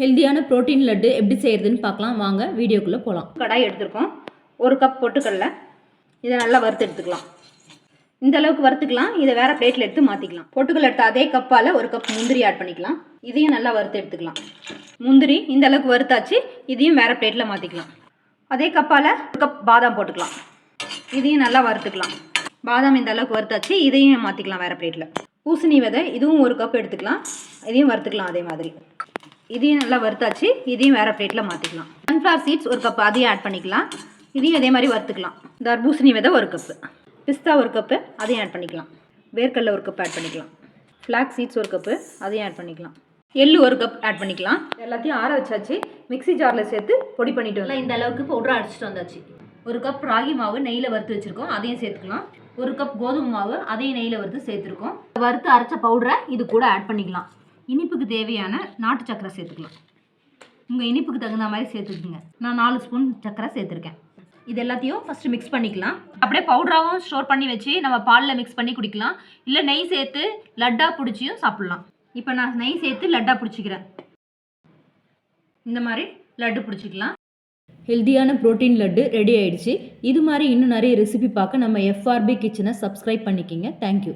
ஹெல்தியான புரோட்டீன் லட்டு எப்படி செய்கிறதுன்னு பார்க்கலாம் வாங்க வீடியோக்குள்ளே போகலாம். கடாய் எடுத்துருக்கோம். 1 கப் பொட்டுக்கடலை, இதை நல்லா வறுத்து எடுத்துக்கலாம். இந்த அளவுக்கு வறுத்துக்கலாம். இதை வேறு பிளேட்டில் எடுத்து மாற்றிக்கலாம். பொட்டுக்கடலை எடுத்து அதே கப்பால் 1 கப் முந்திரி ஆட் பண்ணிக்கலாம். இதையும் நல்லா வறுத்து எடுத்துக்கலாம். முந்திரி இந்த அளவுக்கு வறுத்தாச்சு. இதையும் வேறு பிளேட்டில் மாற்றிக்கலாம். அதே கப்பால் 1 கப் பாதாம் போட்டுக்கலாம். இதையும் நல்லா வறுத்துக்கலாம். பாதாம் இந்த அளவுக்கு வறுத்தாச்சு. இதையும் மாற்றிக்கலாம் வேறு பிளேட்டில். பூசணி விதை இதுவும் 1 கப் எடுத்துக்கலாம். இதையும் வறுத்துக்கலாம். அதே மாதிரி இதையும் நல்லா வறுத்தாச்சு. இதையும் வேறு பிளேட்டில் மாற்றிக்கலாம். சன்ஃப்ளவர் சீட்ஸ் 1 கப் அதையும் ஆட் பண்ணிக்கலாம். இதையும் அதே மாதிரி வறுத்துக்கலாம். தர்பூசணி விதை 1 கப்பு, பிஸ்தா 1 கப்பு அதையும் ஆட் பண்ணிக்கலாம். வேர்க்கடலை 1 கப் ஆட் பண்ணிக்கலாம். ஃப்ளாக்ஸ் சீட்ஸ் 1 கப்பு அதையும் ஆட் பண்ணிக்கலாம். எள்ளு 1 கப் ஆட் பண்ணிக்கலாம். எல்லாத்தையும் ஆற வச்சாச்சு. மிக்ஸி ஜாரில் சேர்த்து பொடி பண்ணிட்டு வரலாம். இந்த அளவுக்கு பவுடர் அடிச்சுட்டு வந்தாச்சு. 1 கப் ராகி மாவு நெய்யில் வறுத்து வச்சுருக்கோம், அதையும் சேர்த்துக்கலாம். 1 கப் கோதுமை மாவு அதையும் நெய்யில் வறுத்து சேர்த்துருக்கோம். வறுத்து அரைச்ச பவுடரை இது கூட ஆட் பண்ணிக்கலாம். இனிப்புக்கு தேவையான நாட்டு சக்கரை சேர்த்துக்கலாம். உங்கள் இனிப்புக்கு தகுந்த மாதிரி சேர்த்துக்குங்க. நான் 4 ஸ்பூன் சக்கரை சேர்த்துருக்கேன். இது எல்லாத்தையும் ஃபஸ்ட்டு மிக்ஸ் பண்ணிக்கலாம். அப்படியே பவுடராகவும் ஸ்டோர் பண்ணி வச்சு நம்ம பாலில் மிக்ஸ் பண்ணி குடிக்கலாம். இல்லை நெய் சேர்த்து லட்டாக பிடிச்சியும் சாப்பிட்லாம். இப்போ நான் நெய் சேர்த்து லட்டாக பிடிச்சிக்கிறேன். இந்த மாதிரி லட்டு பிடிச்சிக்கலாம். ஹெல்தியான புரோட்டீன் லட்டு ரெடி ஆயிடுச்சு. இது மாதிரி இன்னும் நிறைய ரெசிபி பார்க்க நம்ம FRB கிச்சனை சப்ஸ்கிரைப் பண்ணிக்கிங்க. தேங்க்யூ.